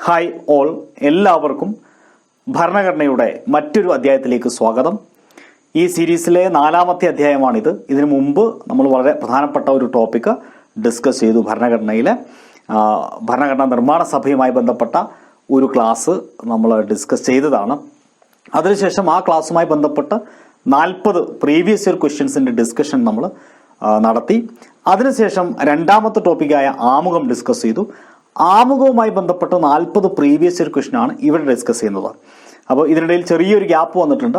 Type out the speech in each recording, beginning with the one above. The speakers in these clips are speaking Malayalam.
ഹായ് ഓൾ, എല്ലാവർക്കും ഭരണഘടനയുടെ മറ്റൊരു അധ്യായത്തിലേക്ക് സ്വാഗതം. ഈ സീരീസിലെ 4ാമത്തെ അധ്യായമാണിത്. ഇതിനു മുമ്പ് നമ്മൾ വളരെ പ്രധാനപ്പെട്ട ഒരു ടോപ്പിക്ക് ഡിസ്കസ് ചെയ്തു. ഭരണഘടനാ നിർമ്മാണ സഭയുമായി ബന്ധപ്പെട്ട ഒരു ക്ലാസ് നമ്മൾ ഡിസ്കസ് ചെയ്തതാണ്. അതിനുശേഷം ആ ക്ലാസ്സുമായി ബന്ധപ്പെട്ട് 40 പ്രീവിയസ് ഇയർ ക്വസ്റ്റ്യൻസിന്റെ ഡിസ്കഷൻ നമ്മൾ നടത്തി. അതിനുശേഷം 2ാമത്തെ ടോപ്പിക്കായ ആമുഖം ഡിസ്കസ് ചെയ്തു. ആമുഖവുമായി ബന്ധപ്പെട്ട് 40 പ്രീവിയസ് ഇയർ ക്വസ്റ്റ്യൻ ആണ് ഇവിടെ ഡിസ്കസ് ചെയ്യുന്നത്. അപ്പോൾ ഇതിനിടയിൽ ചെറിയൊരു ഗ്യാപ്പ് വന്നിട്ടുണ്ട്.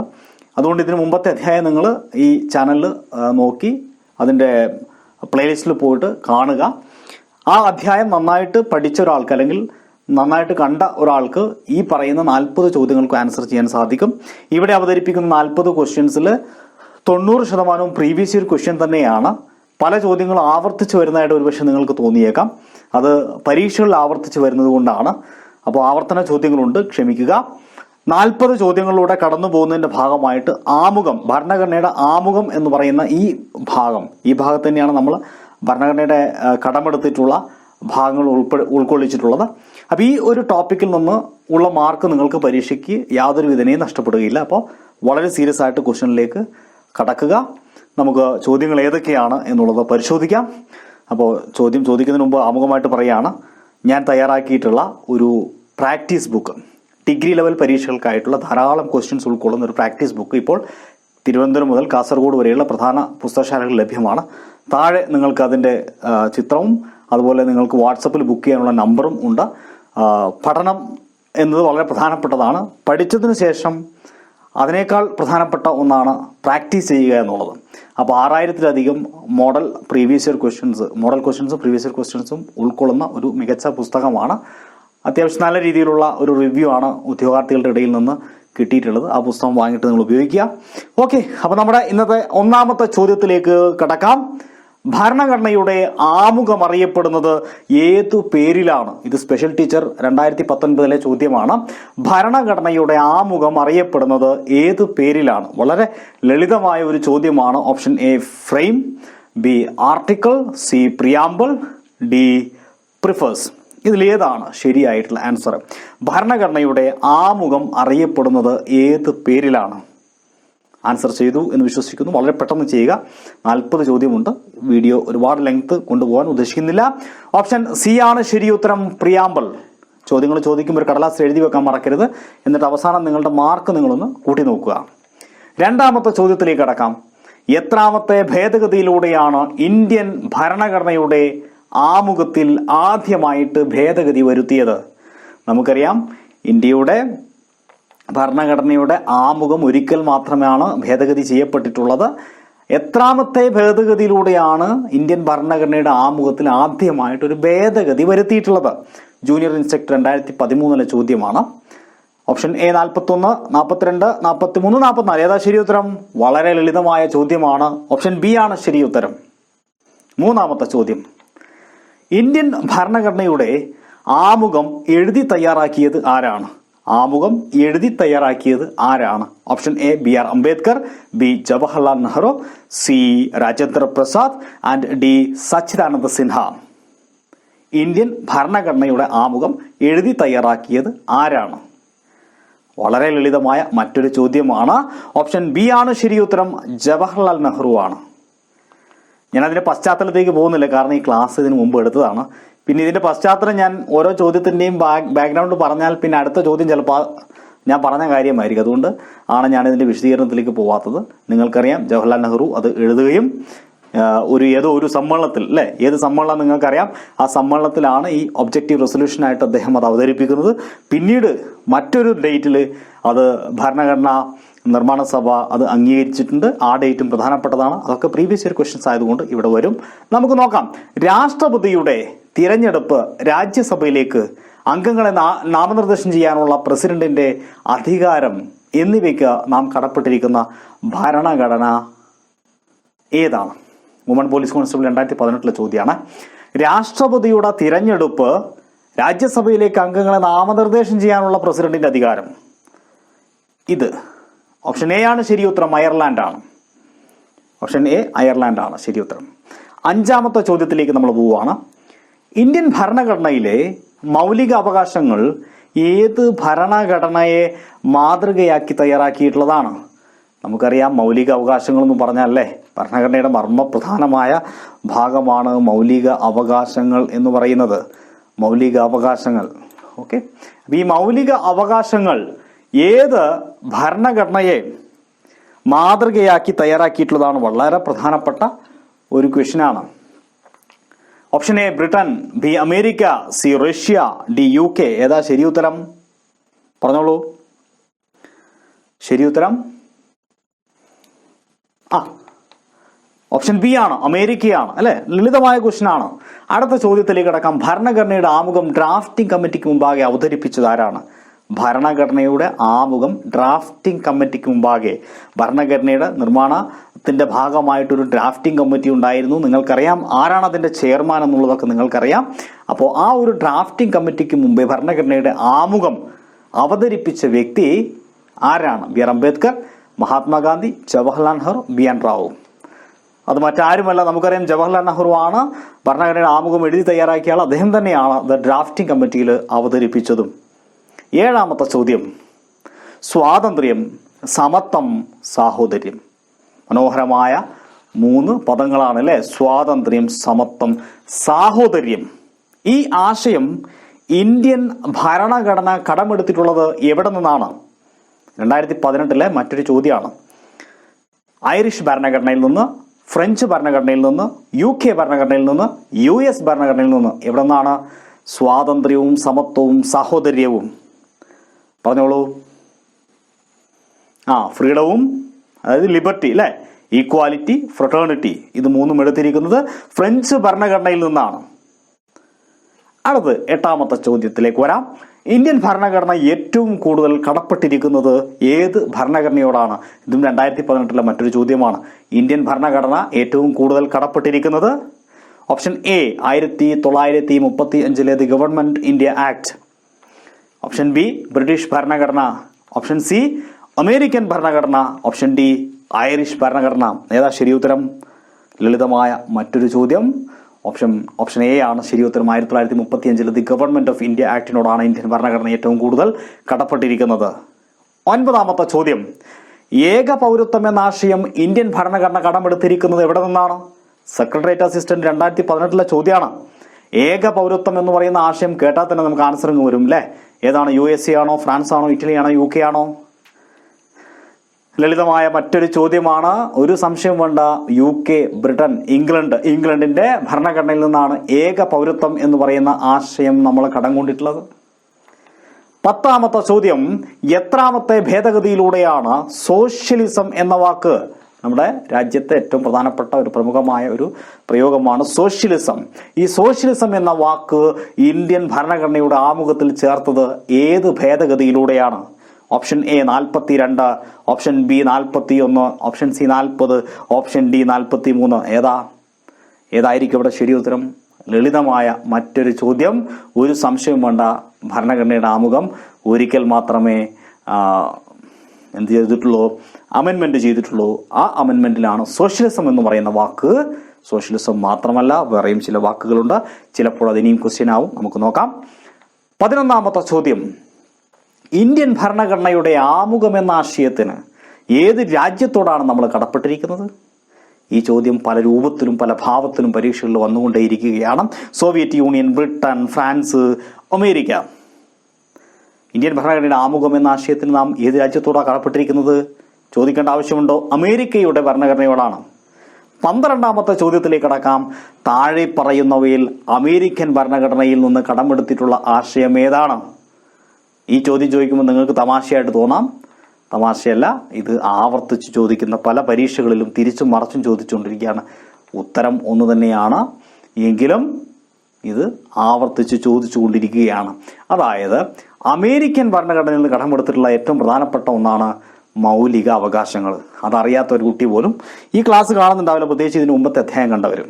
അതുകൊണ്ട് ഇതിന് മുമ്പത്തെ അധ്യായം നിങ്ങൾ ഈ ചാനലിൽ നോക്കി അതിൻ്റെ പ്ലേലിസ്റ്റിൽ പോയിട്ട് കാണുക. ആ അധ്യായം നന്നായിട്ട് പഠിച്ച ഒരാൾക്ക് അല്ലെങ്കിൽ നന്നായിട്ട് കണ്ട ഒരാൾക്ക് ഈ പറയുന്ന 40 ചോദ്യങ്ങൾക്ക് ആൻസർ ചെയ്യാൻ സാധിക്കും. ഇവിടെ അവതരിപ്പിക്കുന്ന 40 ക്വസ്റ്റ്യൻസിൽ 90% പ്രീവിയസ് ഇയർ ക്വസ്റ്റ്യൻ തന്നെയാണ്. പല ചോദ്യങ്ങളും ആവർത്തിച്ച് വരുന്നതായിട്ട് ഒരുപക്ഷെ നിങ്ങൾക്ക് തോന്നിയേക്കാം. അത് പരീക്ഷകളിൽ ആവർത്തിച്ച് വരുന്നത് കൊണ്ടാണ്. അപ്പോൾ ആവർത്തന ചോദ്യങ്ങളുണ്ട്, ക്ഷമിക്കുക. 40 ചോദ്യങ്ങളിലൂടെ കടന്നു പോകുന്നതിന്റെ ഭാഗമായിട്ട് ആമുഖം, ഭരണഘടനയുടെ ആമുഖം എന്ന് പറയുന്ന ഈ ഭാഗത്ത് തന്നെയാണ് നമ്മൾ ഭരണഘടനയുടെ കടമെടുത്തിട്ടുള്ള ഭാഗങ്ങൾ ഉൾക്കൊള്ളിച്ചിട്ടുള്ളത്. അപ്പോൾ ഈ ഒരു ടോപ്പിക്കിൽ നിന്ന് ഉള്ള മാർക്ക് നിങ്ങൾക്ക് പരീക്ഷയ്ക്ക് യാതൊരു വിധനയും നഷ്ടപ്പെടുകയില്ല. അപ്പോൾ വളരെ സീരിയസ് ആയിട്ട് ക്വസ്റ്റ്യനിലേക്ക് കടക്കുക. നമുക്ക് ചോദ്യങ്ങൾ ഏതൊക്കെയാണ് എന്നുള്ളത് പരിശോധിക്കാം. അപ്പോൾ ചോദ്യം ചോദിക്കുന്നതിന് മുമ്പ് ആമുഖമായിട്ട് പറയുകയാണ്, ഞാൻ തയ്യാറാക്കിയിട്ടുള്ള ഒരു പ്രാക്ടീസ് ബുക്ക്, ഡിഗ്രി ലെവൽ പരീക്ഷകൾക്കായിട്ടുള്ള ധാരാളം ക്വസ്റ്റ്യൻസ് ഉൾക്കൊള്ളുന്ന ഒരു പ്രാക്ടീസ് ബുക്ക് ഇപ്പോൾ തിരുവനന്തപുരം മുതൽ കാസർഗോഡ് വരെയുള്ള പ്രധാന പുസ്തകശാലകളിൽ ലഭ്യമാണ്. താഴെ നിങ്ങൾക്ക് അതിൻ്റെ ചിത്രവും അതുപോലെ നിങ്ങൾക്ക് വാട്സപ്പിൽ ബുക്ക് ചെയ്യാനുള്ള നമ്പറും ഉണ്ട്. പഠനം എന്നത് വളരെ പ്രധാനപ്പെട്ടതാണ്. പഠിച്ചതിന് ശേഷം അതിനേക്കാൾ പ്രധാനപ്പെട്ട ഒന്നാണ് പ്രാക്ടീസ് ചെയ്യുക എന്നുള്ളത്. അപ്പോൾ 6000-ലധികം മോഡൽ ക്വസ്റ്റ്യൻസും പ്രീവിയസ് ഇയർ ക്വസ്റ്റ്യൻസും ഉൾക്കൊള്ളുന്ന ഒരു മികച്ച പുസ്തകമാണ്. അത്യാവശ്യം നല്ല രീതിയിലുള്ള ഒരു റിവ്യൂ ആണ് ഉദ്യോഗാർത്ഥികളുടെ ഇടയിൽ നിന്ന് കിട്ടിയിട്ടുള്ളത്. ആ പുസ്തകം വാങ്ങിയിട്ട് നിങ്ങൾ ഉപയോഗിക്കുക. ഓക്കെ, അപ്പോൾ നമ്മുടെ ഇന്നത്തെ 1ാമത്തെ ചോദ്യത്തിലേക്ക് കടക്കാം. ഭരണഘടനയുടെ ആമുഖം അറിയപ്പെടുന്നത് ഏതു പേരിലാണ്? ഇത് സ്പെഷ്യൽ ടീച്ചർ 2019 ചോദ്യമാണ്. ഭരണഘടനയുടെ ആമുഖം അറിയപ്പെടുന്നത് ഏതു പേരിലാണ്? വളരെ ലളിതമായ ഒരു ചോദ്യമാണ്. Option A frame, B article, C preamble, D preface. ഇതിലേതാണ് ശരിയായിട്ടുള്ള ആൻസർ? ഭരണഘടനയുടെ ആമുഖം അറിയപ്പെടുന്നത് ഏത് പേരിലാണ്? ആൻസർ ചെയ്തു എന്ന് വിശ്വസിക്കുന്നു. വളരെ പെട്ടെന്ന് ചെയ്യുക. 40 ചോദ്യമുണ്ട്. വീഡിയോ ഒരുപാട് ലെങ്ത് കൊണ്ടുപോകാൻ ഉദ്ദേശിക്കുന്നില്ല. ഓപ്ഷൻ സി ആണ് ശരി ഉത്തരം, പ്രിയാമ്പിൾ. ചോദ്യങ്ങൾ ചോദിക്കുമ്പോൾ ഒരു കടലാസ് എഴുതി വെക്കാൻ മറക്കരുത്. എന്നിട്ട് അവസാനം നിങ്ങളുടെ മാർക്ക് നിങ്ങളൊന്ന് കൂട്ടി നോക്കുക. 2ാമത്തെ ചോദ്യത്തിലേക്ക് കടക്കാം. എത്രാമത്തെ ഭേദഗതിയിലൂടെയാണ് ഇന്ത്യൻ ഭരണഘടനയുടെ ആമുഖത്തിൽ ആദ്യമായിട്ട് ഭേദഗതി വരുത്തിയത്? നമുക്കറിയാം, ഇന്ത്യയുടെ ഭരണഘടനയുടെ ആമുഖം ഒരിക്കൽ മാത്രമാണ് ഭേദഗതി ചെയ്യപ്പെട്ടിട്ടുള്ളത്. എത്രാമത്തെ ഭേദഗതിയിലൂടെയാണ് ഇന്ത്യൻ ഭരണഘടനയുടെ ആമുഖത്തിൽ ആദ്യമായിട്ട് ഒരു ഭേദഗതി വരുത്തിയിട്ടുള്ളത്? ജൂനിയർ ഇൻസ്പെക്ടർ 2013 ചോദ്യമാണ്. Option A 41, 42, 43, 44. ഏതാ ശരി ഉത്തരം? വളരെ ലളിതമായ ചോദ്യമാണ്. ഓപ്ഷൻ ബി ആണ് ശരി ഉത്തരം. 3ാമത്തെ ചോദ്യം. ഇന്ത്യൻ ഭരണഘടനയുടെ ആമുഖം എഴുതി തയ്യാറാക്കിയത് ആരാണ്? ആമുഖം എഴുതി തയ്യാറാക്കിയത് ആരാണ്? Option A B R Ambedkar, B Jawaharlal Nehru, C Rajendra Prasad and D Sachchidananda Sinha. Indian ഭരണഘടനയുടെ ആമുഖം എഴുതി തയ്യാറാക്കിയത് ആരാണ്? വളരെ ലളിതമായ മറ്റൊരു ചോദ്യമാണ്. ഓപ്ഷൻ ബി ആണ് ശരി ഉത്തരം, ജവഹർലാൽ നെഹ്റു ആണ്. ഞാൻ അതിന്റെ പശ്ചാത്തലത്തേക്ക് പോകുന്നില്ല, കാരണം ഈ ക്ലാസ് ഇതിന് മുമ്പ് എടുത്തതാണ്. പിന്നെ ഇതിന്റെ പശ്ചാത്തലം ഞാൻ ഓരോ ചോദ്യത്തിന്റെയും ബാക്ക്ഗ്രൗണ്ട് പറഞ്ഞാൽ പിന്നെ അടുത്ത ചോദ്യം ചിലപ്പോൾ ഞാൻ പറഞ്ഞ കാര്യമായിരിക്കും. അതുകൊണ്ട് ആണ് ഞാൻ ഇതിന്റെ വിശദീകരണത്തിലേക്ക് പോവാത്തത്. നിങ്ങൾക്കറിയാം, ജവഹർലാൽ നെഹ്റു അത് എഴുതുകയും ഏതോ ഒരു സമ്മേളനത്തിൽ, അല്ലെ, ഏത് സമ്മേളനം നിങ്ങൾക്കറിയാം, ആ സമ്മേളനത്തിലാണ് ഈ ഒബ്ജക്റ്റീവ് റെസൊല്യൂഷനായിട്ട് അദ്ദേഹം അത് അവതരിപ്പിക്കുന്നത്. പിന്നീട് മറ്റൊരു ഡേറ്റിൽ അത് ഭരണഘടനാ നിർമ്മാണ സഭ അത് അംഗീകരിച്ചിട്ടുണ്ട്. ആ ഡേറ്റും പ്രധാനപ്പെട്ടതാണ്. അതൊക്കെ പ്രീവിയസ് ഇയർ ക്വസ്റ്റ്യൻസ് ആയതുകൊണ്ട് ഇവിടെ വരും. നമുക്ക് നോക്കാം. രാഷ്ട്രപതിയുടെ തിരഞ്ഞെടുപ്പ്, രാജ്യസഭയിലേക്ക് അംഗങ്ങളെ നാമനിർദ്ദേശം ചെയ്യാനുള്ള പ്രസിഡന്റിന്റെ അധികാരം എന്നിവയ്ക്ക് നാം കടപ്പെട്ടിരിക്കുന്ന ഭരണഘടന ഏതാണ്? വുമൺ പോലീസ് കോൺസ്റ്റബിൾ 2018 ചോദ്യമാണ്. രാഷ്ട്രപതിയുടെ തിരഞ്ഞെടുപ്പ്, രാജ്യസഭയിലേക്ക് അംഗങ്ങളെ നാമനിർദ്ദേശം ചെയ്യാനുള്ള പ്രസിഡന്റിന്റെ അധികാരം. ഇത് ഓപ്ഷൻ എ ആണ് ശരി ഉത്തരം, അയർലാൻഡ് ആണ്. ഓപ്ഷൻ എ അയർലാൻഡ് ആണ് ശരി ഉത്തരം. 5ാമത്തെ ചോദ്യത്തിലേക്ക് നമ്മൾ പോവുകയാണ്. ഇന്ത്യൻ ഭരണഘടനയിലെ മൗലിക അവകാശങ്ങൾ ഏത് ഭരണഘടനയെ മാതൃകയാക്കി തയ്യാറാക്കിയിട്ടുള്ളതാണ്? നമുക്കറിയാം മൗലിക അവകാശങ്ങൾ എന്ന് പറഞ്ഞാലേ ഭരണഘടനയുടെ മർമ്മപ്രധാനമായ ഭാഗമാണ് മൗലിക അവകാശങ്ങൾ എന്ന് പറയുന്നത്. മൗലിക അവകാശങ്ങൾ. ഓക്കെ, ഈ മൗലിക അവകാശങ്ങൾ ഏത് ഭരണഘടനയെ മാതൃകയാക്കി തയ്യാറാക്കിയിട്ടുള്ളതാണ്? വളരെ പ്രധാനപ്പെട്ട ഒരു ക്വസ്റ്റ്യനാണ്. Option A Britain, B America, C Russia, D UK. ഏതാ ശരി ഉത്തരം? പറഞ്ഞോളൂ. ശരി ഉത്തരം ഓപ്ഷൻ ബി ആണ്, അമേരിക്കയാണ് അല്ലെ. ലളിതമായ ക്വസ്റ്റ്യൻ ആണ്. അടുത്ത ചോദ്യത്തിലേക്ക് കടക്കാം. ഭരണഘടനയുടെ ആമുഖം ഡ്രാഫ്റ്റിംഗ് കമ്മിറ്റിക്ക് മുമ്പാകെ അവതരിപ്പിച്ചത് ആരാണ്? ഭരണഘടനയുടെ ആമുഖം ഡ്രാഫ്റ്റിംഗ് കമ്മിറ്റിക്ക് മുമ്പാകെ, ഭരണഘടനയുടെ നിർമ്മാണത്തിന്റെ ഭാഗമായിട്ടൊരു ഡ്രാഫ്റ്റിംഗ് കമ്മിറ്റി ഉണ്ടായിരുന്നു. നിങ്ങൾക്കറിയാം ആരാണ് അതിന്റെ ചെയർമാൻ എന്നുള്ളതൊക്കെ നിങ്ങൾക്കറിയാം. അപ്പോൾ ആ ഒരു ഡ്രാഫ്റ്റിംഗ് കമ്മിറ്റിക്ക് മുമ്പേ ഭരണഘടനയുടെ ആമുഖം അവതരിപ്പിച്ച വ്യക്തി ആരാണ്? B R Ambedkar, Mahatma Gandhi, Jawaharlal Nehru, BN Rao. അത് മറ്റാരുമല്ല, നമുക്കറിയാം ജവഹർലാൽ നെഹ്റു ആണ് ഭരണഘടനയുടെ ആമുഖം എഴുതി തയ്യാറാക്കിയ ആൾ. അദ്ദേഹം തന്നെയാണ് ദ ഡ്രാഫ്റ്റിംഗ് കമ്മിറ്റിയിൽ അവതരിപ്പിച്ചതും. ഏഴാമത്തെ ചോദ്യം, സ്വാതന്ത്ര്യം, സമത്വം, സാഹോദര്യം. മനോഹരമായ 3 പദങ്ങളാണ് അല്ലെ. സ്വാതന്ത്ര്യം, സമത്വം, സാഹോദര്യം. ഈ ആശയം ഇന്ത്യൻ ഭരണഘടന കടമെടുത്തിട്ടുള്ളത് എവിടെ നിന്നാണ്? 2018 മറ്റൊരു ചോദ്യമാണ്. ഐറിഷ് ഭരണഘടനയിൽ നിന്ന്, ഫ്രഞ്ച് ഭരണഘടനയിൽ നിന്ന്, UK ഭരണഘടനയിൽ നിന്ന്, US ഭരണഘടനയിൽ നിന്ന്. എവിടെ നിന്നാണ് സ്വാതന്ത്ര്യവും സമത്വവും സാഹോദര്യവും? പറഞ്ഞോളൂ. ഫ്രീഡവും, അതായത് ലിബർട്ടി അല്ലെ, ഈക്വാലിറ്റി, ഫ്രട്ടേണിറ്റി, ഇത് 3 എടുത്തിരിക്കുന്നത് ഫ്രഞ്ച് ഭരണഘടനയിൽ നിന്നാണ്. അടുത്ത് 8ാമത്തെ ചോദ്യത്തിലേക്ക് വരാം. ഇന്ത്യൻ ഭരണഘടന ഏറ്റവും കൂടുതൽ കടപ്പെട്ടിരിക്കുന്നത് ഏത് ഭരണഘടനയോടാണ്? ഇതും 2018 മറ്റൊരു ചോദ്യമാണ്. ഇന്ത്യൻ ഭരണഘടന ഏറ്റവും കൂടുതൽ കടപ്പെട്ടിരിക്കുന്നത് option A 1935 government India act, option B British ഭരണഘടന, ഓപ്ഷൻ സി അമേരിക്കൻ ഭരണഘടന, ഓപ്ഷൻ ഡി ഐറിഷ് ഭരണഘടന. ഏതാ ശരി ഉത്തരം? ലളിതമായ മറ്റൊരു ചോദ്യം. ഓപ്ഷൻ എ ആണ് ശരി ഉത്തരം. 1935 ദി ഗവൺമെന്റ് ഓഫ് ഇന്ത്യ ആക്ടിനോടാണ് ഇന്ത്യൻ ഭരണഘടന ഏറ്റവും കൂടുതൽ കടപ്പെട്ടിരിക്കുന്നത്. 9ാമത്തെ ചോദ്യം, ഏക പൗരത്വം എന്ന ആശയം ഇന്ത്യൻ ഭരണഘടന കടമെടുത്തിരിക്കുന്നത് എവിടെ നിന്നാണ്? സെക്രട്ടേറിയറ്റ് അസിസ്റ്റന്റ് 2018 ചോദ്യമാണ്. ഏക പൗരത്വം എന്ന് പറയുന്ന ആശയം കേട്ടാൽ തന്നെ നമുക്ക് ആൻസർ വരും അല്ലെ. ഏതാണ്? USA ആണോ, ഫ്രാൻസ് ആണോ, ഇറ്റലി ആണോ, UK ആണോ? ലളിതമായ മറ്റൊരു ചോദ്യമാണ്. ഒരു സംശയം വേണ്ട. UK, ബ്രിട്ടൻ, ഇംഗ്ലണ്ടിന്റെ ഭരണഘടനയിൽ നിന്നാണ് ഏക പൗരത്വം എന്ന് പറയുന്ന ആശയം നമ്മൾ കടം കൊണ്ടിട്ടുള്ളത്. 10ാമത്തെ ചോദ്യം, എത്രാമത്തെ ഭേദഗതിയിലൂടെയാണ് സോഷ്യലിസം എന്ന വാക്ക്? നമ്മുടെ രാജ്യത്തെ ഏറ്റവും പ്രധാനപ്പെട്ട ഒരു പ്രമുഖമായ ഒരു പ്രയോഗമാണ് സോഷ്യലിസം. ഈ സോഷ്യലിസം എന്ന വാക്ക് ഇന്ത്യൻ ഭരണഘടനയുടെ ആമുഖത്തിൽ ചേർത്തത് ഏത് ഭേദഗതിയിലൂടെയാണ്? Option A 42, option B 41, option C 40, option D 43. ഏതായിരിക്കും ഇവിടെ ശരി ഉത്തരം? ലളിതമായ മറ്റൊരു ചോദ്യം. ഒരു സംശയം വേണ്ട. ഭരണഘടനയുടെ ആമുഖം ഒരിക്കൽ മാത്രമേ അമെൻമെന്റ് ചെയ്തിട്ടുള്ളൂ. ആ അമെൻമെന്റിലാണ് സോഷ്യലിസം എന്ന് പറയുന്ന വാക്ക്. സോഷ്യലിസം മാത്രമല്ല, വേറെയും ചില വാക്കുകളുണ്ട്. ചിലപ്പോൾ അതിനെയും ക്വസ്റ്റ്യൻ ആവും. നമുക്ക് നോക്കാം. 11ാമത്തെ ചോദ്യം, ഇന്ത്യൻ ഭരണഘടനയുടെ ആമുഖം എന്ന ആശയത്തിന് ഏത് രാജ്യത്തോടാണ് നമ്മൾ കടപ്പെട്ടിരിക്കുന്നത്? ഈ ചോദ്യം പല രൂപത്തിലും പല ഭാവത്തിലും പരീക്ഷകളിൽ വന്നുകൊണ്ടേയിരിക്കുകയാണ്. Soviet Union, Britain, France, America. Indian ഭരണഘടനയുടെ ആമുഖം എന്ന ആശയത്തിന് നാം ഏത് രാജ്യത്തോടാണ് കടപ്പെട്ടിരിക്കുന്നത്? ചോദിക്കേണ്ട ആവശ്യമുണ്ടോ? അമേരിക്കയുടെ ഭരണഘടനയോടാണ്. 12ാമത്തെ ചോദ്യത്തിലേക്ക് കടക്കാം. താഴെ പറയുന്നവയിൽ അമേരിക്കൻ ഭരണഘടനയിൽ നിന്ന് കടമെടുത്തിട്ടുള്ള ആശയം ഏതാണ്? ഈ ചോദ്യം ചോദിക്കുമ്പോൾ നിങ്ങൾക്ക് തമാശയായിട്ട് തോന്നാം. തമാശയല്ല, ഇത് ആവർത്തിച്ച് ചോദിക്കുന്ന പല പരീക്ഷകളിലും തിരിച്ചും മറച്ചും ചോദിച്ചുകൊണ്ടിരിക്കുകയാണ്. ഉത്തരം ഒന്ന് തന്നെയാണ്, എങ്കിലും ഇത് ആവർത്തിച്ച് ചോദിച്ചുകൊണ്ടിരിക്കുകയാണ്. അതായത് അമേരിക്കൻ ഭരണഘടനയിൽ നിന്ന് കടമെടുത്തിട്ടുള്ള ഏറ്റവും പ്രധാനപ്പെട്ട ഒന്നാണ് മൗലിക അവകാശങ്ങൾ. അതറിയാത്ത ഒരു കുട്ടി പോലും ഈ ക്ലാസ് കാണുന്നുണ്ടാവില്ല, പ്രത്യേകിച്ച് ഇതിന് മുമ്പത്തെ അധ്യായം കണ്ടവരും.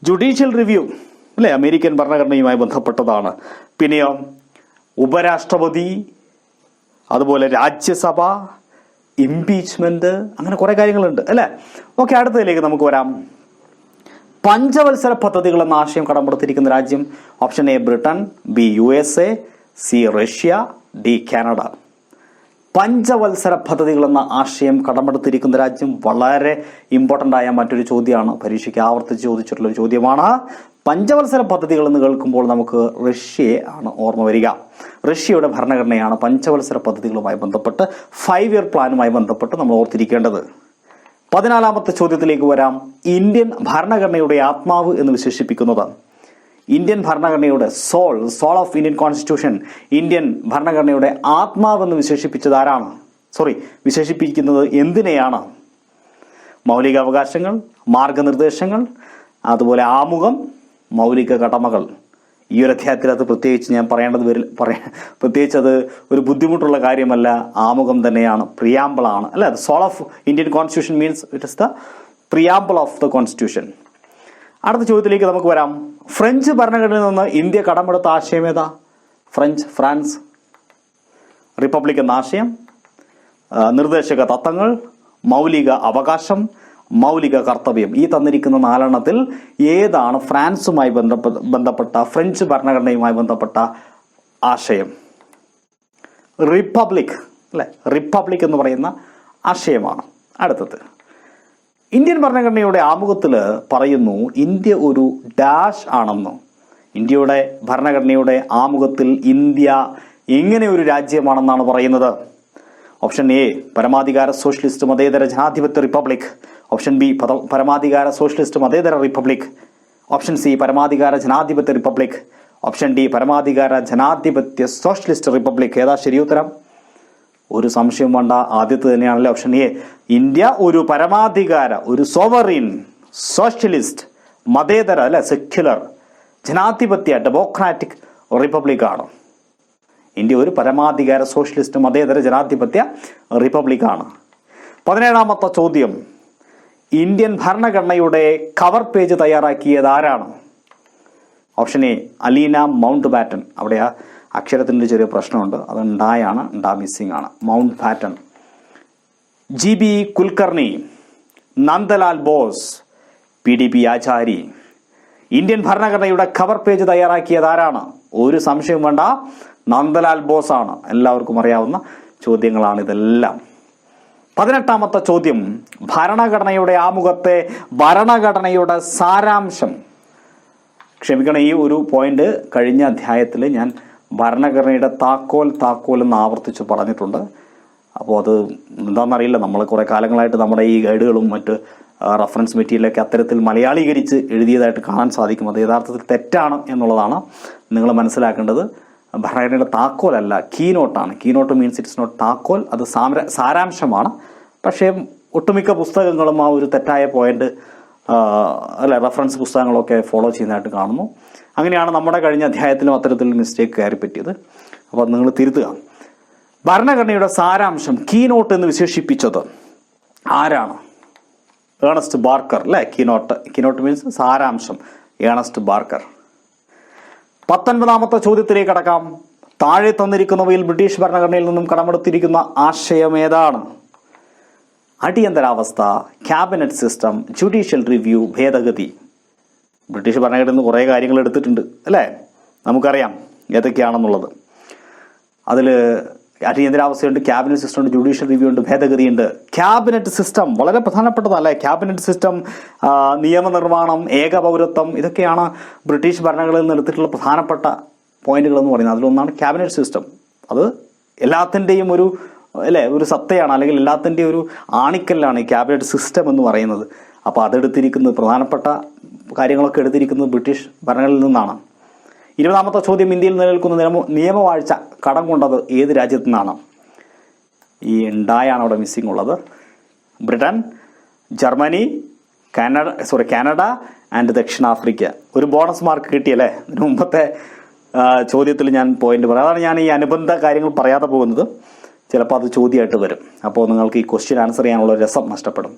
ജുഡീഷ്യൽ റിവ്യൂ അല്ലെ, അമേരിക്കൻ ഭരണഘടനയുമായി ബന്ധപ്പെട്ടതാണ്. പിന്നെയോ ഉപരാഷ്ട്രപതി, അതുപോലെ രാജ്യസഭ, ഇംപീച്ച്മെന്റ്, അങ്ങനെ കുറെ കാര്യങ്ങളുണ്ട് അല്ലെ. ഓക്കെ, അടുത്തതിലേക്ക് നമുക്ക് വരാം. പഞ്ചവത്സര പദ്ധതികൾ എന്ന ആശയം കടമെടുത്തിരിക്കുന്ന രാജ്യം? Option A Britain, B USA, C Russia, D Canada. പഞ്ചവത്സര പദ്ധതികൾ എന്ന ആശയം കടമെടുത്തിരിക്കുന്ന രാജ്യം വളരെ ഇമ്പോർട്ടൻ്റ് ആയ മറ്റൊരു ചോദ്യമാണ്. പരീക്ഷയ്ക്ക് ആവർത്തിച്ച് ചോദിച്ചിട്ടുള്ള ഒരു ചോദ്യമാണ്. പഞ്ചവത്സര പദ്ധതികൾ എന്ന് കേൾക്കുമ്പോൾ നമുക്ക് റഷ്യയെ ആണ് ഓർമ്മ വരിക. റഷ്യയുടെ ഭരണഘടനയാണ് പഞ്ചവത്സര പദ്ധതികളുമായി ബന്ധപ്പെട്ട് 5 ഇയർ പ്ലാനുമായി ബന്ധപ്പെട്ട് നമ്മൾ ഓർത്തിരിക്കേണ്ടത്. 14ാമത്തെ ചോദ്യത്തിലേക്ക് വരാം. ഇന്ത്യൻ ഭരണഘടനയുടെ ആത്മാവ് എന്ന് വിശേഷിപ്പിക്കുന്നത്, ഇന്ത്യൻ ഭരണഘടനയുടെ soul of Indian constitution, Indian ഭരണഘടനയുടെ ആത്മാവ് എന്ന് വിശേഷിപ്പിച്ചത് ആരാണ്? വിശേഷിപ്പിക്കുന്നത് എന്തിനെയാണ്? മൗലിക അവകാശങ്ങൾ, മാർഗനിർദ്ദേശങ്ങൾ, അതുപോലെ ആമുഖം, മൗലിക കടമകൾ. ഈ ഒരു അധ്യായത്തിൽ അത് പ്രത്യേകിച്ച് ഞാൻ പ്രത്യേകിച്ച് അത് ഒരു ബുദ്ധിമുട്ടുള്ള കാര്യമല്ല. ആമുഖം തന്നെയാണ്, പ്രിയാമ്പിളാണ് അല്ലെ. Soul of Indian constitution means it is the preamble of the constitution. അടുത്ത ചോദ്യത്തിലേക്ക് നമുക്ക് വരാം. ഫ്രഞ്ച് ഭരണഘടനയിൽ നിന്ന് ഇന്ത്യ കടമെടുത്ത ആശയം ഏതാ? ഫ്രാൻസ് റിപ്പബ്ലിക് എന്ന ആശയം, നിർദ്ദേശക തത്വങ്ങൾ, മൗലിക അവകാശം, മൗലിക കർത്തവ്യം. ഈ തന്നിരിക്കുന്ന 4 ഏതാണ് ഫ്രാൻസുമായി ബന്ധപ്പെട്ട ഫ്രഞ്ച് ഭരണഘടനയുമായി ബന്ധപ്പെട്ട ആശയം? റിപ്പബ്ലിക് അല്ലെ, റിപ്പബ്ലിക് എന്ന് പറയുന്ന ആശയമാണ്. അടുത്തത്, ഇന്ത്യൻ ഭരണഘടനയുടെ ആമുഖത്തിൽ പറയുന്നു ഇന്ത്യ ഒരു ഡാഷ് ആണെന്ന്. ഇന്ത്യയുടെ ഭരണഘടനയുടെ ആമുഖത്തിൽ ഇന്ത്യ എങ്ങനെ ഒരു രാജ്യമാണെന്നാണ് പറയുന്നത്? ഓപ്ഷൻ എ പരമാധികാര സോഷ്യലിസ്റ്റ് മതേതര ജനാധിപത്യ റിപ്പബ്ലിക്, ഓപ്ഷൻ ബി പരമാധികാര സോഷ്യലിസ്റ്റ് മതേതര റിപ്പബ്ലിക്, ഓപ്ഷൻ സി പരമാധികാര ജനാധിപത്യ റിപ്പബ്ലിക്, ഓപ്ഷൻ ഡി പരമാധികാര ജനാധിപത്യ സോഷ്യലിസ്റ്റ് റിപ്പബ്ലിക്. ഏതാ ശരി ഉത്തരം? ഒരു സംശയം വേണ്ട, ആദ്യത്തെ തന്നെയാണല്ലോ ഓപ്ഷൻ എ. ഇന്ത്യ ഒരു പരമാധികാര, ഒരു സോവറിൻ, സോഷ്യലിസ്റ്റ്, മതേതര അല്ലെ, സെക്യുലർ, ജനാധിപത്യ ഡെമോക്രാറ്റിക് റിപ്പബ്ലിക് ആണ്. ഇന്ത്യ ഒരു പരമാധികാര സോഷ്യലിസ്റ്റ് മതേതര ജനാധിപത്യ റിപ്പബ്ലിക് ആണ്. 17ാമത്തെ ചോദ്യം, ഇന്ത്യൻ ഭരണഘടനയുടെ കവർ പേജ് തയ്യാറാക്കിയത് ആരാണ്? Option A Aleena mount batten. അവിടെ ആ അക്ഷരത്തിൻ്റെ ചെറിയ പ്രശ്നമുണ്ട്, അത് ഉണ്ടായാണ്, മിസ്സിംഗ് ആണ്. Mount batten. GB Kulkarni, Nandalal Bose, PDP ആചാരി. ഇന്ത്യൻ ഭരണഘടനയുടെ കവർ പേജ് തയ്യാറാക്കിയത് ആരാണ്? ഒരു സംശയവും വേണ്ട, നന്ദലാൽ ബോസ് ആണ്. എല്ലാവർക്കും അറിയാവുന്ന ചോദ്യങ്ങളാണ് ഇതെല്ലാം. 18ാമത്തെ ചോദ്യം, ഭരണഘടനയുടെ ആമുഖത്തെ ഭരണഘടനയുടെ സാരാംശം. ക്ഷമിക്കണം, ഈ ഒരു പോയിന്റ് കഴിഞ്ഞ അധ്യായത്തിൽ ഞാൻ ഭരണഘടനയുടെ താക്കോൽ എന്ന് ആവർത്തിച്ച് പറഞ്ഞിട്ടുണ്ട്. അപ്പോൾ അത് എന്താണെന്നറിയില്ല, നമ്മൾ കുറേ കാലങ്ങളായിട്ട് നമ്മുടെ ഈ ഗൈഡുകളും മറ്റ് റഫറൻസ് മെറ്റീരിയലൊക്കെ അത്തരത്തിൽ മലയാളീകരിച്ച് എഴുതിയതായിട്ട് കാണാൻ സാധിക്കും. അത് യഥാർത്ഥത്തിൽ തെറ്റാണ് എന്നുള്ളതാണ് നിങ്ങൾ മനസ്സിലാക്കേണ്ടത്. ഭരണഘടനയുടെ താക്കോലല്ല, കീനോട്ടാണ്. കീനോട്ട് മീൻസ് ഇറ്റ്സ് നോട്ട് താക്കോൽ, അത് സാരാംശമാണ്. പക്ഷേ ഒട്ടുമിക്ക പുസ്തകങ്ങളും ആ ഒരു തെറ്റായ പോയിന്റ് റഫറൻസ് പുസ്തകങ്ങളൊക്കെ ഫോളോ ചെയ്യുന്നതായിട്ട് കാണുന്നു. അങ്ങനെയാണ് നമ്മുടെ കഴിഞ്ഞ അധ്യായത്തിലും അത്തരത്തിൽ മിസ്റ്റേക്ക് കയറി പറ്റിയത്. അപ്പോൾ നിങ്ങൾ തിരുത്തുക. ഭരണഘടനയുടെ സാരാംശം, കീനോട്ട് എന്ന് വിശേഷിപ്പിച്ചത് ആരാണ്? ഏണസ്റ്റ് ബാർക്കർ അല്ലെ. കീനോട്ട് മീൻസ് സാരാംശം, ഏണസ്റ്റ് ബാർക്കർ. 19ാമത്തെ ചോദ്യത്തിലേക്ക് കടക്കാം. താഴെ തന്നിരിക്കുന്നവയിൽ ബ്രിട്ടീഷ് ഭരണഘടനയിൽ നിന്നും കടമെടുത്തിരിക്കുന്ന ആശയം ഏതാണ്? അടിയന്തരാവസ്ഥ, ക്യാബിനറ്റ് സിസ്റ്റം, ജുഡീഷ്യൽ റിവ്യൂ, ഭേദഗതി. ബ്രിട്ടീഷ് ഭരണഘടനയിൽ നിന്ന് കുറേ കാര്യങ്ങൾ എടുത്തിട്ടുണ്ട് അല്ലേ, നമുക്കറിയാം ഏതൊക്കെയാണെന്നുള്ളത്. അതിൽ അടിയന്തരാവസ്ഥയുണ്ട്, ക്യാബിനറ്റ് സിസ്റ്റം ഉണ്ട്, ജുഡീഷ്യൽ റിവ്യൂ ഉണ്ട്, ഭേദഗതിയുണ്ട്. ക്യാബിനറ്റ് സിസ്റ്റം വളരെ പ്രധാനപ്പെട്ടതല്ലേ. ക്യാബിനറ്റ് സിസ്റ്റം, നിയമനിർമ്മാണം, ഏകപൗരത്വം, ഇതൊക്കെയാണ് ബ്രിട്ടീഷ് ഭരണഘടനയിൽ നിന്ന് എടുത്തിട്ടുള്ള പ്രധാനപ്പെട്ട പോയിന്റുകൾ എന്ന് പറയുന്നത്. അതിലൊന്നാണ് ക്യാബിനറ്റ് സിസ്റ്റം. അത് എല്ലാത്തിൻ്റെയും ഒരു സത്തയാണ്, അല്ലെങ്കിൽ എല്ലാത്തിൻ്റെയും ഒരു ആണിക്കല്ലാണ് ഈ ക്യാബിനറ്റ് സിസ്റ്റം എന്ന് പറയുന്നത്. അപ്പോൾ അതെടുത്തിരിക്കുന്നത്, പ്രധാനപ്പെട്ട കാര്യങ്ങളൊക്കെ എടുത്തിരിക്കുന്നത് ബ്രിട്ടീഷ് ഭരണഘടനയിൽ നിന്നാണ്. 20ാമത്തെ ചോദ്യം, ഇന്ത്യയിൽ നിലനിൽക്കുന്ന നിയമവാഴ്ച കടം കൊണ്ടത് ഏത് രാജ്യത്തു നിന്നാണ്? ഈ ഉണ്ടായാണ് അവിടെ മിസ്സിംഗ് ഉള്ളത്. ബ്രിട്ടൻ, ജർമ്മനി, കാനഡ ആൻഡ് ദക്ഷിണാഫ്രിക്ക. ഒരു ബോണസ് മാർക്ക് കിട്ടിയല്ലേ ഇതിനു മുമ്പത്തെ ചോദ്യത്തിൽ ഞാൻ പോയിന്റ് പറയാം. അതാണ് ഞാൻ ഈ അനുബന്ധ കാര്യങ്ങൾ പറയാതെ പോകുന്നത്. ചിലപ്പോൾ അത് ചോദ്യമായിട്ട് വരും. അപ്പോൾ നിങ്ങൾക്ക് ഈ ക്വസ്റ്റ്യൻ ആൻസർ ചെയ്യാനുള്ള രസം നഷ്ടപ്പെടും.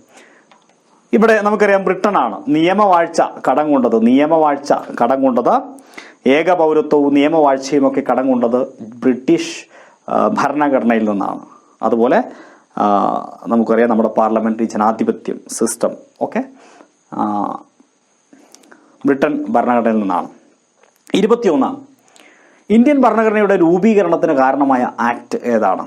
ഇവിടെ നമുക്കറിയാം ബ്രിട്ടനാണ് നിയമവാഴ്ച കടം കൊണ്ടത്. ഏകപൗരത്വവും നിയമവാഴ്ചയും ഒക്കെ കടം കൊണ്ടത് ബ്രിട്ടീഷ് ഭരണഘടനയിൽ നിന്നാണ്. അതുപോലെ നമുക്കറിയാം നമ്മുടെ പാർലമെന്ററി ജനാധിപത്യം സിസ്റ്റം ഒക്കെ ബ്രിട്ടൻ ഭരണഘടനയിൽ നിന്നാണ്. 21 ഇന്ത്യൻ ഭരണഘടനയുടെ രൂപീകരണത്തിന് കാരണമായ ആക്ട് ഏതാണ്?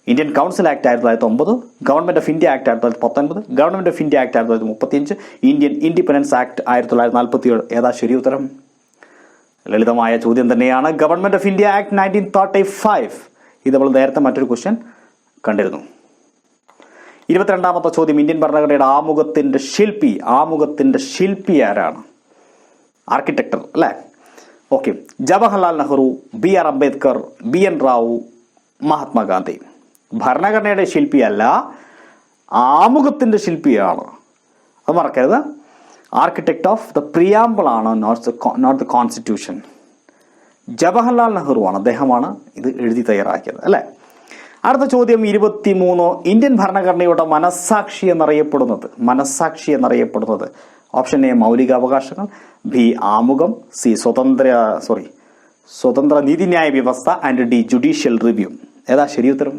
Indian council act 1909, government of India act 1919, government of India act 1935, Indian independence act 1947. ഏതാ ശരി ഉത്തരം? ലളിതമായ ചോദ്യം തന്നെയാണ്. Government of India act 1935. ഇത് നമ്മൾ നേരത്തെ മറ്റൊരു ക്വസ്റ്റ്യൻ കണ്ടിരുന്നു. 22ാമത്തെ ചോദ്യം, ഇന്ത്യൻ ഭരണഘടനയുടെ ആമുഖത്തിന്റെ ശില്പി ആരാണ്? ആർക്കിടെക്ടർ അല്ലേ? Okay. Jawaharlal Nehru, BR Ambedkar, BN Rao, Mahatma Gandhi. ഭരണഘടനയുടെ ശില്പിയല്ല, ആമുഖത്തിന്റെ ശില്പിയാണ്. അത് മറക്കരുത്. ആർക്കിടെക്ട് ഓഫ് ദ പ്രിയാമ്പിൾ ആണ്, not the constitution. Jawaharlal Nehru ആണ്, അദ്ദേഹമാണ് ഇത് എഴുതി തയ്യാറാക്കിയത് അല്ലേ? അടുത്ത ചോദ്യം 23. ഇന്ത്യൻ ഭരണഘടനയുടെ മനസ്സാക്ഷി എന്നറിയപ്പെടുന്നത് ഓപ്ഷൻ എ മൗലികാവകാശങ്ങൾ, ബി ആമുഖം, സി സ്വതന്ത്ര നീതിന്യായ വ്യവസ്ഥ ആൻഡ് ഡി ജുഡീഷ്യൽ റിവ്യൂ. ഏതാ ശരി ഉത്തരം?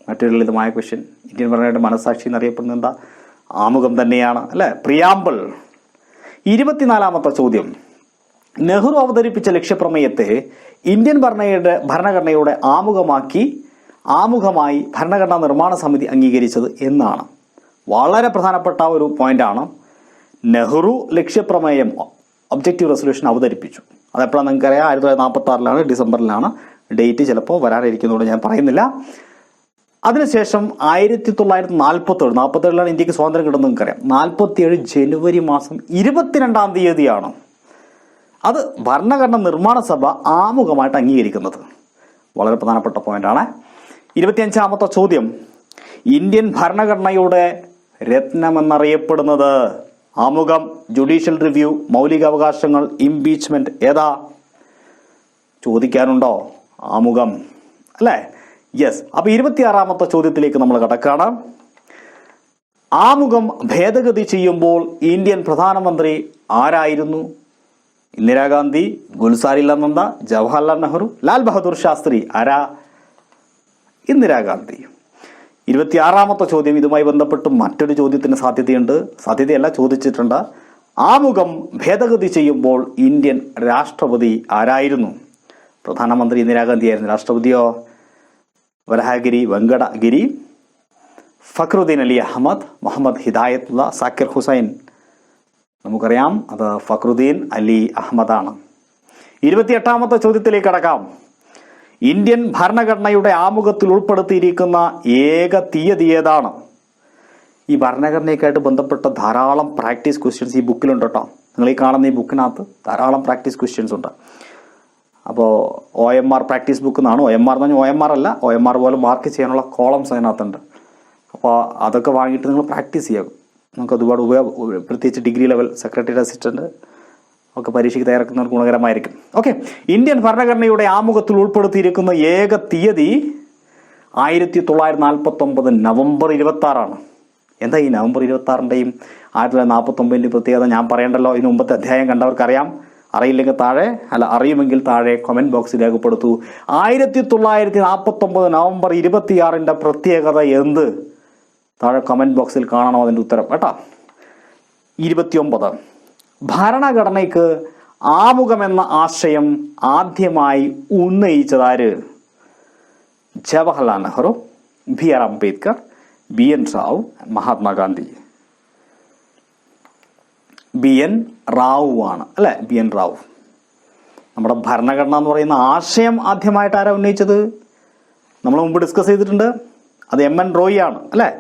മറ്റൊരു ലളിതമായ ക്വസ്റ്റ്യൻ. ഇന്ത്യൻ ഭരണഘടനയുടെ മനസ്സാക്ഷി എന്നറിയപ്പെടുന്നത് എന്താ? ആമുഖം തന്നെയാണ് അല്ലെ? പ്രിയാമ്പിൾ. 24ാമത്തെ ചോദ്യം, നെഹ്റു അവതരിപ്പിച്ച ലക്ഷ്യപ്രമേയത്തെ ഇന്ത്യൻ ഭരണഘടനയുടെ ആമുഖമായി ഭരണഘടനാ നിർമ്മാണ സമിതി അംഗീകരിച്ചത് എന്നാണ്? വളരെ പ്രധാനപ്പെട്ട ഒരു പോയിന്റാണ്. നെഹ്റു ലക്ഷ്യപ്രമേയം ഒബ്ജക്റ്റീവ് റെസൊല്യൂഷൻ അവതരിപ്പിച്ചു. അതെപ്പോഴാണ് നിങ്ങൾക്കറിയാം? 1946 ഡിസംബറിലാണ്. ഡേറ്റ് ചിലപ്പോൾ വരാനിരിക്കുന്നതുകൊണ്ട് ഞാൻ പറയുന്നില്ല. അതിനുശേഷം 1947 ഇന്ത്യക്ക് സ്വാതന്ത്ര്യം കിട്ടുന്നത് നിങ്ങൾക്കറിയാം. 47 ജനുവരി മാസം 22-ാം തീയതിയാണ് അത് ഭരണഘടനാ നിർമ്മാണ സഭ ആമുഖമായിട്ട് അംഗീകരിക്കുന്നത്. വളരെ പ്രധാനപ്പെട്ട പോയിന്റാണ്. 25ാമത്തെ ചോദ്യം, ഇന്ത്യൻ ഭരണഘടനയുടെ രത്നമെന്നറിയപ്പെടുന്നത്? ആമുഖം, ജുഡീഷ്യൽ റിവ്യൂ, മൗലികാവകാശങ്ങൾ, ഇംപീച്ച്മെന്റ്. ഏതാ? ചോദിക്കാനുണ്ടോ? ആമുഖം അല്ലേ? യെസ്. അപ്പൊ 26ാമത്തെ ചോദ്യത്തിലേക്ക് നമ്മൾ കടക്കാണ്. ആമുഖം ഭേദഗതി ചെയ്യുമ്പോൾ ഇന്ത്യൻ പ്രധാനമന്ത്രി ആരായിരുന്നു? ഇന്ദിരാഗാന്ധി, ഗുൽസാരിലാൽ നന്ദ, ജവഹർലാൽ നെഹ്റു, ലാൽ ബഹദൂർ ശാസ്ത്രി. ആരാ? ഇന്ദിരാഗാന്ധി. 26ാമത്തെ ചോദ്യം, ഇതുമായി ബന്ധപ്പെട്ട് മറ്റൊരു ചോദ്യത്തിന് സാധ്യതയല്ല, ചോദിച്ചിട്ടുണ്ട്. ആമുഖം ഭേദഗതി ചെയ്യുമ്പോൾ ഇന്ത്യൻ രാഷ്ട്രപതി ആരായിരുന്നു? പ്രധാനമന്ത്രി ഇന്ദിരാഗാന്ധി ആയിരുന്നു. രാഷ്ട്രപതിയോ? വരഹഗിരി വെങ്കടഗിരി, ഫക്രുദ്ദീൻ അലി അഹമ്മദ്, മുഹമ്മദ് ഹിദായത്തുള്ള, സാക്കിർ ഹുസൈൻ. നമുക്കറിയാം അത് ഫക്രുദ്ദീൻ അലി അഹമ്മദാണ്. 28ാമത്തെ ചോദ്യത്തിലേക്ക് കടക്കാം. ഇന്ത്യൻ ഭരണഘടനയുടെ ആമുഖത്തിൽ ഉൾപ്പെടുത്തിയിരിക്കുന്ന ഏക തീയതി ഏതാണ്? ഈ ഭരണഘടനയ്ക്കായിട്ട് ബന്ധപ്പെട്ട ധാരാളം പ്രാക്ടീസ് ക്വസ്റ്റ്യൻസ് ഈ ബുക്കിലുണ്ട് കേട്ടോ. നിങ്ങൾ ഈ കാണുന്ന ഈ ബുക്കിനകത്ത് ധാരാളം പ്രാക്ടീസ് ക്വസ്റ്റ്യൻസ് ഉണ്ട്. അപ്പോൾ OMR പ്രാക്ടീസ് ബുക്ക് എന്നാണ്. OMR എന്ന് പറഞ്ഞാൽ OMR അല്ല, OMR പോലെ മാർക്ക് ചെയ്യാനുള്ള കോളംസ് അതിനകത്തുണ്ട്. അപ്പോൾ അതൊക്കെ വാങ്ങിയിട്ട് നിങ്ങൾ പ്രാക്ടീസ് ചെയ്യാം. നമുക്ക് ഒരുപാട് പ്രത്യേകിച്ച് ഡിഗ്രി ലെവൽ സെക്രട്ടറി അസിസ്റ്റന്റ് ഒക്കെ പരീക്ഷയ്ക്ക് തയ്യാറാക്കുന്നവർക്ക് ഗുണകരമായിരിക്കും. ഓക്കെ. ഇന്ത്യൻ ഭരണഘടനയുടെ ആമുഖത്തിൽ ഉൾപ്പെടുത്തിയിരിക്കുന്ന ഏക തീയതി 1949 നവംബർ 26 എന്താ ഈ നവംബർ 26-ന്റെയും 1949-ന്റെയും പ്രത്യേകത ഞാൻ പറയണ്ടല്ലോ. ഇതിനു മുമ്പത്തെ അധ്യായം കണ്ടവർക്കറിയാം. അറിയില്ലെങ്കിൽ അറിയുമെങ്കിൽ താഴെ കമന്റ് ബോക്സിൽ രേഖപ്പെടുത്തൂ. 1949 നവംബർ 26 പ്രത്യേകത എന്ത്? താഴെ കമന്റ് ബോക്സിൽ കാണണോ അതിന്റെ ഉത്തരം കേട്ടോ. 29 ഭരണഘടനയ്ക്ക് ആമുഖമെന്ന ആശയം ആദ്യമായി ഉന്നയിച്ചതാര്? Jawaharlal Nehru, BR Ambedkar, BN Rao, Mahatma Gandhi. BN Rao ആണ് അല്ലെ? BN റാവു. നമ്മുടെ ഭരണഘടന എന്ന് പറയുന്ന ആശയം ആദ്യമായിട്ട് ആരാ ഉന്നയിച്ചത്? നമ്മൾ മുമ്പ് ഡിസ്കസ് ചെയ്തിട്ടുണ്ട്. അത് MN റോയി ആണ് അല്ലെ?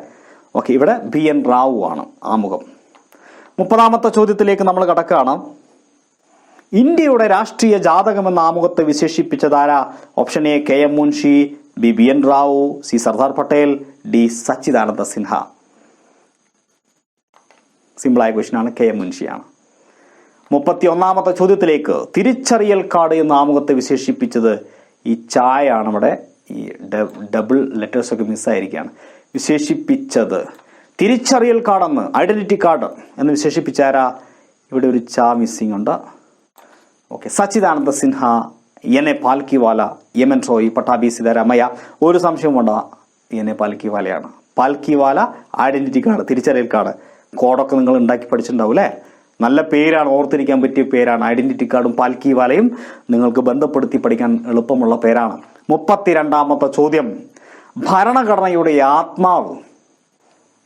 ഓക്കെ. ഇവിടെ BN റാവു ആണ് ആമുഖം. 30ാമത്തെ ചോദ്യത്തിലേക്ക് നമ്മൾ കടക്കുകയാണ്. ഇന്ത്യയുടെ രാഷ്ട്രീയ ജാതകം എന്ന ആമുഖത്തെ വിശേഷിപ്പിച്ചതാരാ? Option A KM Munshi, B BN Rao, C Sardar Patel, D Sachchidananda Sinha. സിമ്പിളായ ക്വസ്റ്റ്യൻ ആണ്. KM മുൻഷിയാണ്. 31ാമത്തെ ചോദ്യത്തിലേക്ക്, തിരിച്ചറിയൽ കാർഡ് എന്ന ആമുഖത്തെ വിശേഷിപ്പിച്ചത്? ഈ ചായ ആണ് ഇവിടെ. ഈ ഡബിൾ ലെറ്റേഴ്സ് ഒക്കെ മിസ്സായിരിക്കുകയാണ്. വിശേഷിപ്പിച്ചത് തിരിച്ചറിയൽ കാർഡെന്ന്, ഐഡന്റിറ്റി കാർഡ് എന്ന് വിശേഷിപ്പിച്ചാരാ? ഇവിടെ ഒരു ചാ മിസ്സിംഗ് ഉണ്ട്. ഓക്കെ. സച്ചിദാനന്ദ സിൻഹ, NA പാൽക്കിവാല, MN റോയി, പട്ടാഭി സീതാരാമയ്യ. ഒരു സംശയമുണ്ട, NA പാൽക്കിവാലയാണ്. പാൽക്കിവാല ഐഡന്റിറ്റി കാർഡ്, തിരിച്ചറിയൽ കാർഡ്. കോഡൊക്കെ നിങ്ങൾ ഉണ്ടാക്കി പഠിച്ചിട്ടുണ്ടാവും അല്ലേ? നല്ല പേരാണ്, ഓർത്തിരിക്കാൻ പറ്റിയ പേരാണ്. ഐഡന്റിറ്റി കാർഡും പാൽക്കി വാലയും നിങ്ങൾക്ക് ബന്ധപ്പെടുത്തി പഠിക്കാൻ എളുപ്പമുള്ള പേരാണ്. 32ാമത്തെ ചോദ്യം, ഭരണഘടനയുടെ ആത്മാവ്,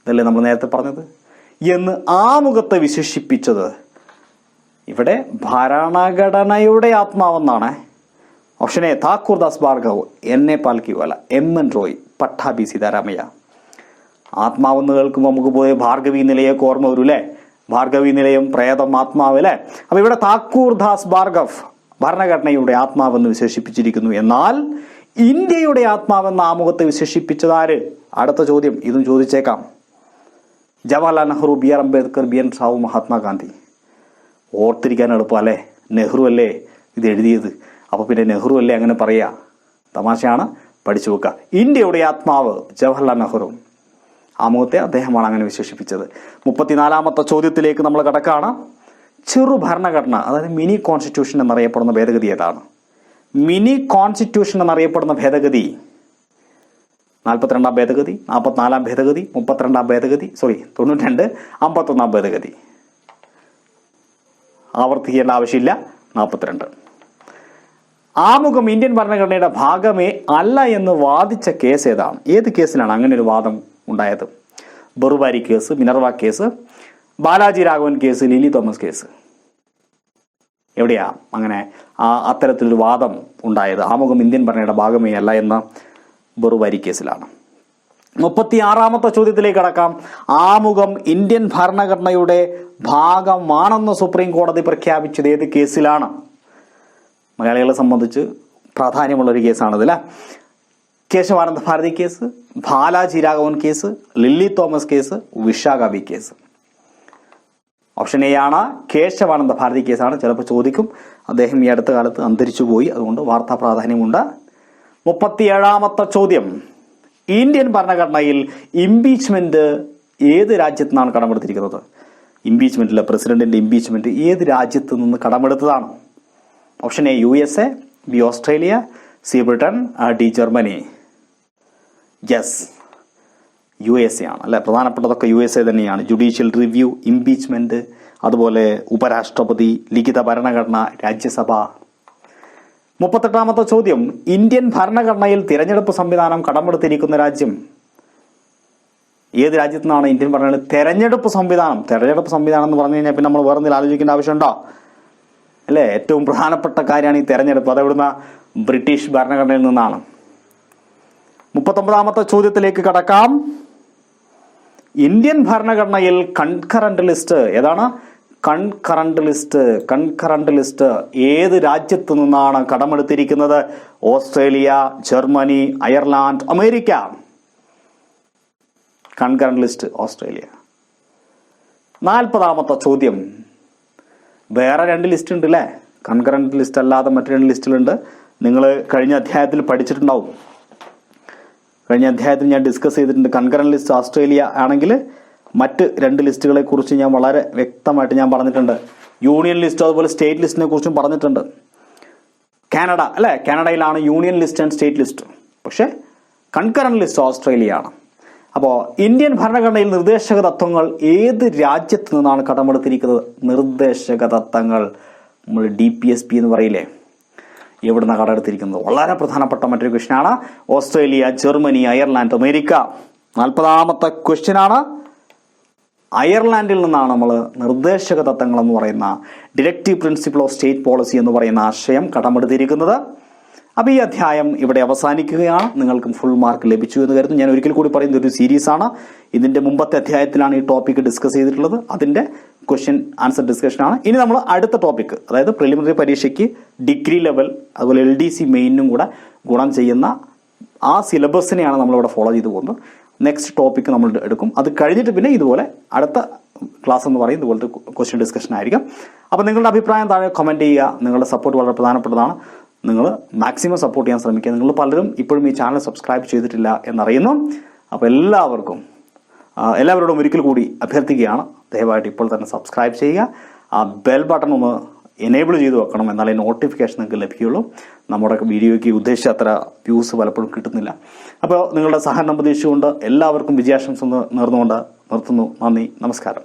ഇതല്ലേ നമ്മൾ നേരത്തെ പറഞ്ഞത്, എന്ന് ആമുഖത്തെ വിശേഷിപ്പിച്ചത്. ഇവിടെ ഭരണഘടനയുടെ ആത്മാവെന്നാണ്. Option A Thakurdas Bhargav, N.A. Palkhivala, M.N. Roy, Pattabhi Sitaramayya. ആത്മാവെന്ന് കേൾക്കുമ്പോൾ നമുക്ക് പോയി ഭാർഗവി നിലയൊക്കെ ഓർമ്മ വരും അല്ലേ? ഭാർഗവി നിലയം, പ്രേതം, ആത്മാവ് അല്ലേ? അപ്പൊ ഇവിടെ താക്കൂർദാസ് ഭാർഗവ് ഭരണഘടനയുടെ ആത്മാവെന്ന് വിശേഷിപ്പിച്ചിരിക്കുന്നു. എന്നാൽ ഇന്ത്യയുടെ ആത്മാവെന്ന ആമുഖത്തെ വിശേഷിപ്പിച്ചതാര്? അടുത്ത ചോദ്യം, ഇതും ചോദിച്ചേക്കാം. ജവഹർലാൽ നെഹ്റു, B.R. അംബേദ്കർ, B.N. റാവു, മഹാത്മാഗാന്ധി. ഓർത്തിരിക്കാൻ എളുപ്പം അല്ലേ? നെഹ്റു അല്ലേ ഇത് എഴുതിയത്, അപ്പൊ പിന്നെ നെഹ്റു അല്ലേ അങ്ങനെ പറയാ? തമാശയാണ്, പഠിച്ചു വെക്കുക. ഇന്ത്യയുടെ ആത്മാവ് ജവഹർലാൽ നെഹ്റു, ആമുഖത്തെ അദ്ദേഹമാണ് അങ്ങനെ വിശേഷിപ്പിച്ചത്. 34ാമത്തെ ചോദ്യത്തിലേക്ക് നമ്മൾ കടക്കാണ്. ചെറു ഭരണഘടന, അതായത് മിനി കോൺസ്റ്റിറ്റ്യൂഷൻ എന്നറിയപ്പെടുന്ന ഭേദഗതി ഏതാണ്? മിനി കോൺസ്റ്റിറ്റ്യൂഷൻ എന്നറിയപ്പെടുന്ന ഭേദഗതി 42ാം ഭേദഗതി, 44ാം ഭേദഗതി, 32ാം ഭേദഗതി, 92, 51ാം ഭേദഗതി. ആവർത്തിക്കേണ്ട ആവശ്യമില്ല. 42. ആമുഖം ഇന്ത്യൻ ഭരണഘടനയുടെ ഭാഗമേ അല്ല എന്ന് വാദിച്ച കേസ് ഏതാണ്? ഏത് കേസിലാണ് അങ്ങനെ ഒരു വാദം ഉണ്ടായത്? Berubari case, Minerva case, Balaji Raghavan case, Lily Thomas case. എവിടെയാ അങ്ങനെ അത്തരത്തിലൊരു വാദം ഉണ്ടായത്? ആമുഖം ഇന്ത്യൻ ഭരണഘടനയുടെ ഭാഗമേ അല്ല എന്ന ബറുവാരി കേസിലാണ്. 36ാമത്തെ ചോദ്യത്തിലേക്ക് കടക്കാം. ആമുഖം ഇന്ത്യൻ ഭരണഘടനയുടെ ഭാഗമാണെന്ന് സുപ്രീം കോടതി പ്രഖ്യാപിച്ചത് ഏത് കേസിലാണ്? മലയാളികളെ സംബന്ധിച്ച് പ്രാധാന്യമുള്ളൊരു കേസാണിത് അല്ലേ? Kesavananda Bharati case, Balaji Raghavan case, Lily Thomas case, വിശാഖാബി കേസ്. ഓപ്ഷൻ എ ആണ് കേശവാനന്ദ ഭാരതി കേസാണ്. ചിലപ്പോൾ ചോദിക്കും, അദ്ദേഹം ഈ അടുത്ത കാലത്ത് അന്തരിച്ചു പോയി, അതുകൊണ്ട് വാർത്താ പ്രാധാന്യമുണ്ട്. 37ാമത്തെ ചോദ്യം, ഇന്ത്യൻ ഭരണഘടനയിൽ ഇംപീച്ച്മെന്റ് ഏത് രാജ്യത്തു നിന്നാണ് കടമെടുത്തിരിക്കുന്നത്? ഇംപീച്ച്മെന്റിലെ പ്രസിഡന്റിന്റെ ഇംപീച്ച്മെന്റ് ഏത് രാജ്യത്ത് നിന്ന് കടമെടുത്തതാണ്? Option A USA, B Australia, C Britain, D Germany. Yes, USA ആണ് അല്ലെ? പ്രധാനപ്പെട്ടതൊക്കെ USA തന്നെയാണ്. ജുഡീഷ്യൽ റിവ്യൂ, ഇംപീച്ച്മെന്റ്, അതുപോലെ ഉപരാഷ്ട്രപതി, ലിഖിത ഭരണഘടന, രാജ്യസഭ. 38ാമത്തെ ചോദ്യം, ഇന്ത്യൻ ഭരണഘടനയിൽ തിരഞ്ഞെടുപ്പ് സംവിധാനം കടമെടുത്തിരിക്കുന്ന രാജ്യം ഏത് രാജ്യത്തു നിന്നാണ്? ഇന്ത്യൻ ഭരണഘടനയിൽ തെരഞ്ഞെടുപ്പ് സംവിധാനം എന്ന് പറഞ്ഞു കഴിഞ്ഞാൽ പിന്നെ നമ്മൾ വേറെ എന്തെങ്കിലും ആലോചിക്കേണ്ട ആവശ്യമുണ്ടോ അല്ലേ? ഏറ്റവും പ്രധാനപ്പെട്ട കാര്യമാണ് ഈ തെരഞ്ഞെടുപ്പ്. അതെവിടുന്ന? ബ്രിട്ടീഷ് ഭരണഘടനയിൽ നിന്നാണ്. 39ാമത്തെ ചോദ്യത്തിലേക്ക് കടക്കാം. ഇന്ത്യൻ ഭരണഘടനയിൽ കൺകറന്റ് ലിസ്റ്റ് ഏതാണ്? കൺകറന്റ് ലിസ്റ്റ് ഏത് രാജ്യത്തു നിന്നാണ് കടമെടുത്തിരിക്കുന്നത്? Australia, Germany, Ireland, America. Concurrent list Australia. 40ാമത്തെ ചോദ്യം, വേറെ 2 ലിസ്റ്റ് ഉണ്ട് അല്ലേ? കൺകറന്റ് ലിസ്റ്റ് അല്ലാതെ മറ്റു 2 ലിസ്റ്റിലുണ്ട്. നിങ്ങൾ കഴിഞ്ഞ അധ്യായത്തിൽ പഠിച്ചിട്ടുണ്ടാവും. കഴിഞ്ഞ അധ്യായത്തിൽ ഞാൻ ഡിസ്കസ് ചെയ്തിട്ടുണ്ട്. കൺകറന്റ് ലിസ്റ്റ് ഓസ്ട്രേലിയ ആണെങ്കിൽ മറ്റ് 2 ലിസ്റ്റുകളെ കുറിച്ച് ഞാൻ വളരെ വ്യക്തമായിട്ട് ഞാൻ പറഞ്ഞിട്ടുണ്ട്. യൂണിയൻ ലിസ്റ്റ് അതുപോലെ സ്റ്റേറ്റ് ലിസ്റ്റിനെ കുറിച്ചും പറഞ്ഞിട്ടുണ്ട്. കാനഡ അല്ലേ? കാനഡയിലാണ് union list and state list. പക്ഷേ കൺകറന്റ് ലിസ്റ്റ് ഓസ്ട്രേലിയ ആണ്. അപ്പോൾ ഇന്ത്യൻ ഭരണഘടനയിൽ നിർദ്ദേശക തത്വങ്ങൾ ഏത് രാജ്യത്ത് നിന്നാണ് കടമെടുത്തിരിക്കുന്നത്? നിർദ്ദേശക തത്വങ്ങൾ നമ്മൾ DPSP എന്ന് പറയില്ലേ, എവിടുന്നാണ് കടമെടുത്തിരിക്കുന്നത്? വളരെ പ്രധാനപ്പെട്ട മറ്റൊരു ക്വസ്റ്റ്യനാണ്. Australia, Germany, Ireland, America. 40ാമത്തെ ക്വസ്റ്റ്യനാണ്. അയർലാൻഡിൽ നിന്നാണ് നമ്മൾ നിർദ്ദേശക തത്വങ്ങൾ എന്ന് പറയുന്ന directive principle of state policy എന്ന് പറയുന്ന ആശയം കടമെടുത്തിരിക്കുന്നത്. അപ്പോൾ ഈ അധ്യായം ഇവിടെ അവസാനിക്കുകയാണ്. നിങ്ങൾക്കും ഫുൾ മാർക്ക് ലഭിച്ചു എന്ന് കരുതുന്നു. ഞാൻ ഒരിക്കൽ കൂടി പറയുന്ന ഒരു സീരീസാണ്. ഇതിന്റെ മുമ്പത്തെ അധ്യായത്തിലാണ് ഈ ടോപ്പിക് ഡിസ്കസ് ചെയ്തിട്ടുള്ളത്. അതിന്റെ ക്വസ്റ്റ്യൻ ആൻസർ ഡിസ്കഷനാണ്. ഇനി നമ്മൾ അടുത്ത ടോപ്പിക്, അതായത് പ്രിലിമിനറി പരീക്ഷയ്ക്ക് ഡിഗ്രി ലെവൽ അതുപോലെ LDC മെയിനും കൂടെ ഗുണം ചെയ്യുന്ന ആ സിലബസിനെയാണ് നമ്മളിവിടെ ഫോളോ ചെയ്തു പോകുന്നത്. നെക്സ്റ്റ് ടോപ്പിക്ക് നമ്മൾ എടുക്കും. അത് കഴിഞ്ഞിട്ട് പിന്നെ ഇതുപോലെ അടുത്ത ക്ലാസ് എന്ന് പറയും ഇതുപോലത്തെ ക്വസ്റ്റ്യൻ ഡിസ്കഷൻ ആയിരിക്കും. അപ്പോൾ നിങ്ങളുടെ അഭിപ്രായം താഴെ കമൻറ്റ് ചെയ്യുക. നിങ്ങളുടെ സപ്പോർട്ട് വളരെ പ്രധാനപ്പെട്ടതാണ്. നിങ്ങൾ മാക്സിമം സപ്പോർട്ട് ചെയ്യാൻ ശ്രമിക്കുക. നിങ്ങൾ പലരും ഇപ്പോഴും ഈ ചാനൽ സബ്സ്ക്രൈബ് ചെയ്തിട്ടില്ല എന്നറിയുന്നു. അപ്പോൾ എല്ലാവരോടും ഒരിക്കൽ കൂടി അഭ്യർത്ഥിക്കുകയാണ്, ദയവായിട്ട് ഇപ്പോൾ തന്നെ സബ്സ്ക്രൈബ് ചെയ്യുക. ആ ബെൽ ബട്ടൺ ഒന്ന് എനേബിൾ ചെയ്ത് വെക്കണം, എന്നാലേ നോട്ടിഫിക്കേഷൻ നിങ്ങൾക്ക് ലഭിക്കുകയുള്ളൂ. നമ്മുടെ വീഡിയോയ്ക്ക് ഉദ്ദേശിച്ച അത്ര വ്യൂസ് പലപ്പോഴും കിട്ടുന്നില്ല. അപ്പോൾ നിങ്ങളുടെ സഹകരണം പ്രതീക്ഷിച്ചുകൊണ്ട് എല്ലാവർക്കും വിജയാശംസ നേർന്നുകൊണ്ട് നിർത്തുന്നു. നന്ദി, നമസ്കാരം.